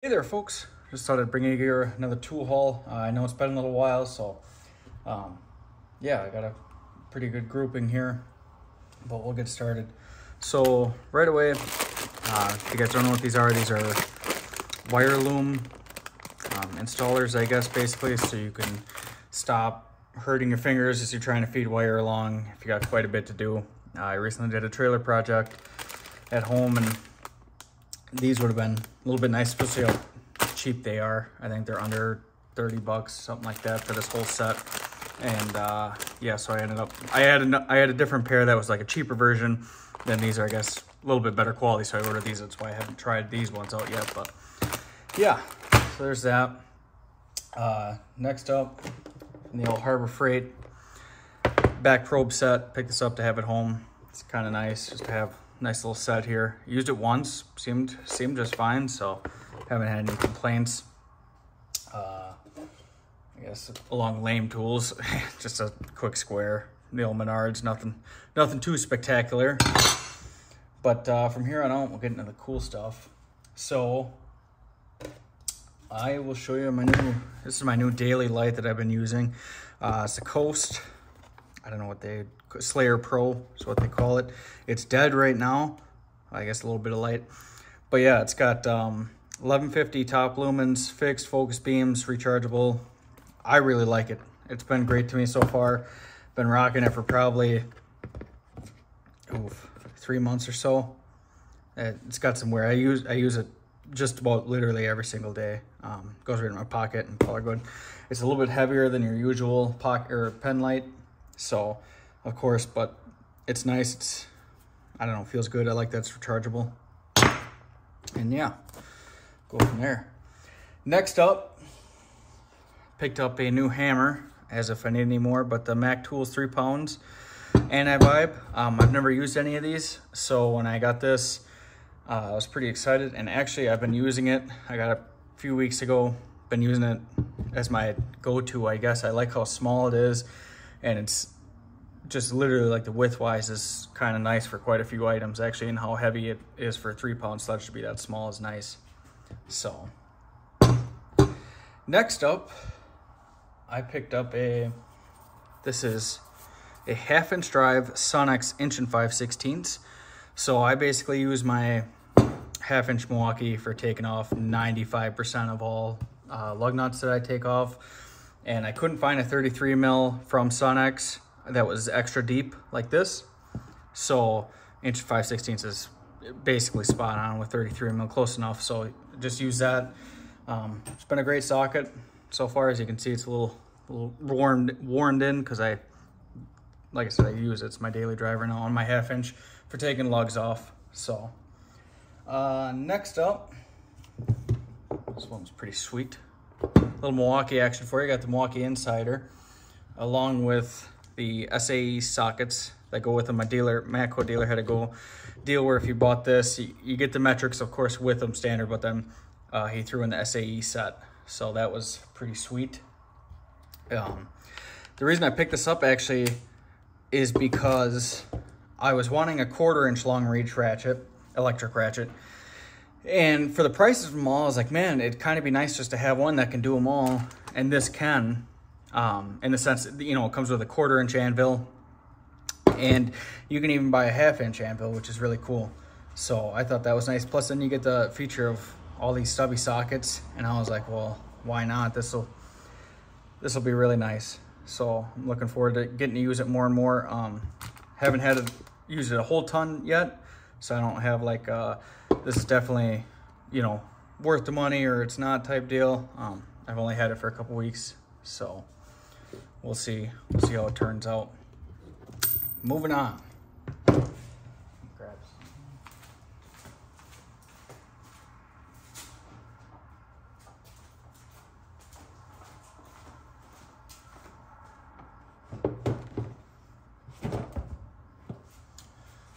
Hey there, folks. Just thought I'd bring you here another tool haul. I know it's been a little while, so yeah, I got a pretty good grouping here, but we'll get started. So right away, if you guys don't know what these are wire loom installers, I guess, basically, so you can stop hurting your fingers as you're trying to feed wire along if you got quite a bit to do. I recently did a trailer project at home, and these would have been a little bit nice, especially how cheap they are. I think they're under 30 bucks, something like that, for this whole set. And yeah, so I had a different pair that was like a cheaper version than these are, I guess, a little bit better quality, so I ordered these. That's why I haven't tried these ones out yet, but yeah, so there's that. Next up, the old Harbor Freight back probe set. Picked this up to have at home. It's kind of nice just to have a nice little set here. Used it once, seemed just fine, so haven't had any complaints. I guess along lame tools, just a quick square, the old Menards, nothing too spectacular. But from here on out, we'll get into the cool stuff. So I will show you this is my new daily light that I've been using. It's a Coast, I don't know Slayer Pro is what they call it. It's dead right now. I guess a little bit of light. But yeah, it's got 1150 top lumens, fixed focus beams, rechargeable. I really like it. It's been great to me so far. Been rocking it for probably 3 months or so. It's got some wear. I use it just about literally every single day. Goes right in my pocket and color good. It's a little bit heavier than your usual pocket or pen light, so of course, but it's nice. It's, I don't know, feels good. I like that it's rechargeable. And yeah, go from there. Next up, picked up a new hammer, as if I need any more, but the Mac Tools 3 pounds anti-vibe. I've never used any of these, so when I got this, I was pretty excited, and actually I've been using it. I got it a few weeks ago, been using it as my go-to, I guess. I like how small it is, and it's just literally like the width-wise is kind of nice for quite a few items, actually, and how heavy it is for a 3-pound sledge to be that small is nice. So next up, I picked up this is a 1/2 inch drive Sonex 1 5/16. So I basically use my 1/2 inch Milwaukee for taking off 95% of all lug nuts that I take off. And I couldn't find a 33 mil from Sonex that was extra deep like this. So 1 5/16 is basically spot on with 33 mil, close enough. So just use that. It's been a great socket so far. As you can see, it's a little worn in because like I said, I use it. It's my daily driver now on my 1/2 inch for taking lugs off. So next up, this one's pretty sweet. Little Milwaukee action for you. Got the Milwaukee Insider along with the SAE sockets that go with them. My Matco dealer had to go deal where if you bought this, you get the metrics, of course, with them standard, but then he threw in the SAE set. So that was pretty sweet. The reason I picked this up actually is because I was wanting a 1/4 inch long reach ratchet, electric ratchet. And for the prices of them all, I was like, man, it'd kind of be nice just to have one that can do them all. And this can, in the sense that, you know, it comes with a 1/4 inch anvil. And you can even buy a 1/2 inch anvil, which is really cool. So I thought that was nice. Plus then you get the feature of all these stubby sockets. And I was like, well, why not? This'll be really nice. So I'm looking forward to getting to use it more and more. Haven't had to use it a whole ton yet, so I don't have like this is definitely, you know, worth the money or it's not type deal. I've only had it for a couple weeks, so we'll see how it turns out. Moving on.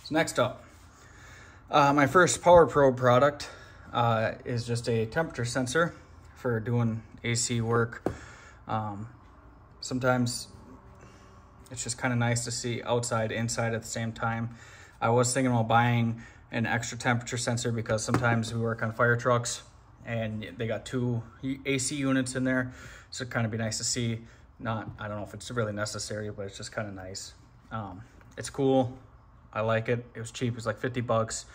So next up, my first Power Probe product is just a temperature sensor for doing AC work. Sometimes it's just kind of nice to see outside, inside at the same time. I was thinking about buying an extra temperature sensor because sometimes we work on fire trucks and they got 2 AC units in there, so it'd kind of be nice to see. I don't know if it's really necessary, but it's just kind of nice. It's cool. I like it. It was cheap. It was like 50 bucks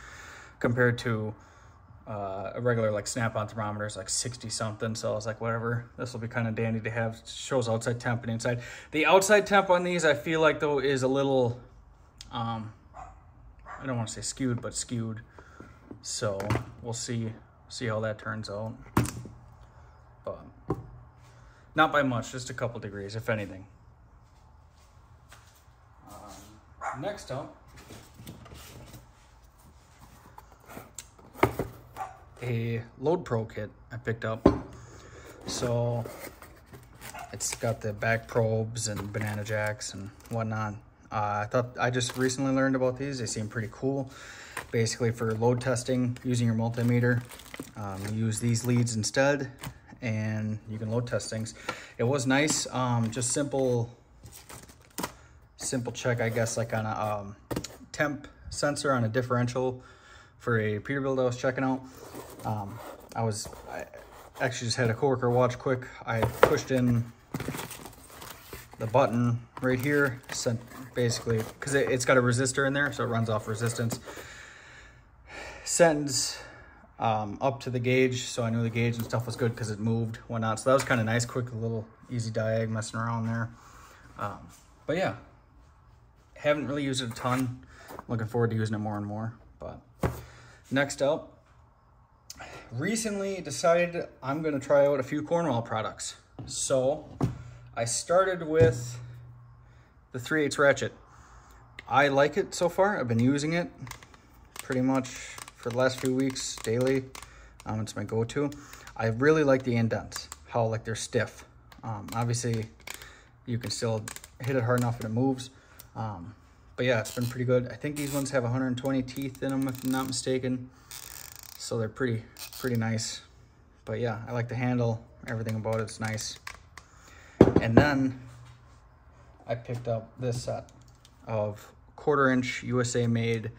compared to a regular like Snap-on thermometer is like 60 something. So I was like, whatever, this will be kind of dandy to have. It shows outside temp and inside. The outside temp on these, I feel like though, is a little, I don't want to say skewed, but skewed. So we'll see how that turns out. But not by much, just a couple degrees, if anything. Next up, a Load Pro kit I picked up. So it's got the back probes and banana jacks and whatnot. I just recently learned about these. They seem pretty cool. Basically for load testing, using your multimeter, you use these leads instead, and you can load test things. It was nice, just simple check, I guess, like on a temp sensor on a differential for a Peterbilt I was checking out. I actually just had a coworker watch quick. I pushed in the button right here, basically, because it's got a resistor in there, so it runs off resistance. Sends up to the gauge, so I knew the gauge and stuff was good because it moved, whatnot. So that was kind of nice, quick, little easy diag messing around there. But yeah, haven't really used it a ton. Looking forward to using it more and more. But next up, recently decided I'm going to try out a few Cornwell products. So I started with the 3/8 ratchet. I like it so far. I've been using it pretty much for the last few weeks daily. It's my go-to. I really like the indents, how like they're stiff. Obviously you can still hit it hard enough and it moves. But yeah, it's been pretty good. I think these ones have 120 teeth in them, if I'm not mistaken. So they're pretty nice. But yeah, I like the handle, everything about it's nice. And then I picked up this set of 1/4" USA made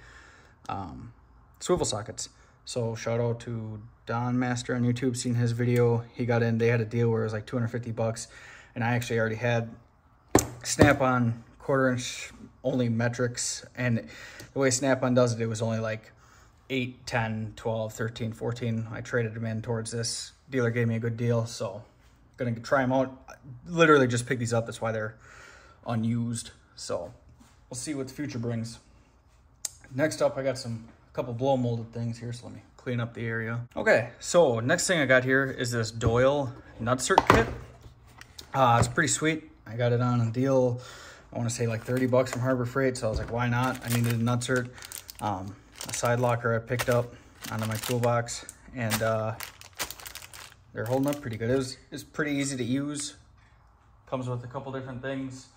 swivel sockets. So shout out to Don Master on YouTube, seen his video. He got in, they had a deal where it was like 250 bucks. And I actually already had Snap-on 1/4" only metrics, and the way Snap-on does it, it was only like 8, 10, 12, 13, 14. I traded them in towards this. Dealer gave me a good deal, so gonna try them out. I literally just picked these up, that's why they're unused. So we'll see what the future brings. Next up, I got a couple blow molded things here, so let me clean up the area. Okay, so next thing I got here is this Doyle nutsert kit. It's pretty sweet. I got it on a deal, I want to say like 30 bucks from Harbor Freight, so I was like, why not? I needed a nutsert. A side locker I picked up onto my toolbox, and they're holding up pretty good. It's pretty easy to use. Comes with a couple different things,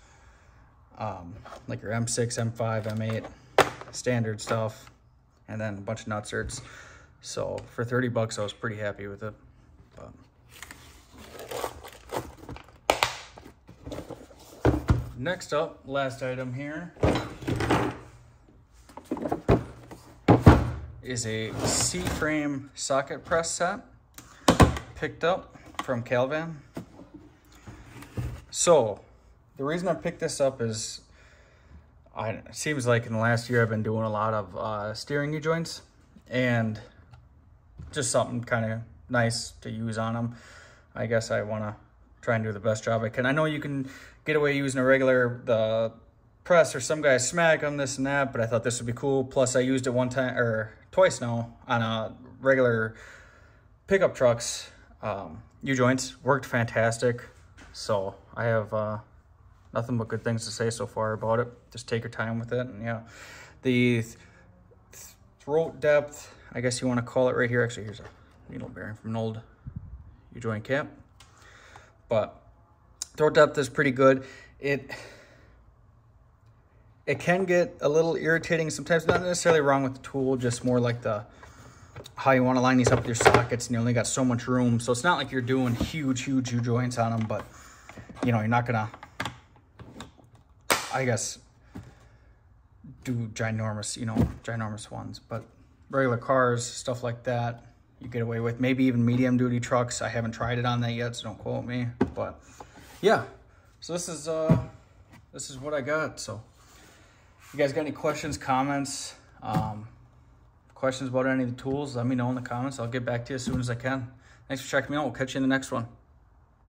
like your M6, M5, M8, standard stuff, and then a bunch of nutserts. So for 30 bucks, I was pretty happy with it. But next up, last item here is a C-frame socket press set picked up from Calvan. So the reason I picked this up is it seems like in the last year I've been doing a lot of steering U-joints, and just something kind of nice to use on them. I guess I want to try and do the best job I can. I know you can get away using a regular press, or some guys smack them, this and that, but I thought this would be cool. Plus I used it one time or twice now on a regular pickup trucks U-joints. Worked fantastic. So I have nothing but good things to say so far about it. Just take your time with it. And yeah, the throat depth, I guess you want to call it right here. Actually, here's a needle bearing from an old U-joint cap. But throat depth is pretty good. It can get a little irritating sometimes, not necessarily wrong with the tool, just more like how you want to line these up with your sockets, and you only got so much room. So it's not like you're doing huge U-joints on them, but you know, you're not gonna, I guess, do ginormous ones. But regular cars, stuff like that, you get away with. Maybe even medium duty trucks. I haven't tried it on that yet, so don't quote me. But yeah, so this is what I got. So if you guys got any questions, comments, questions about any of the tools, let me know in the comments. I'll get back to you as soon as I can. Thanks for checking me out. We'll catch you in the next one.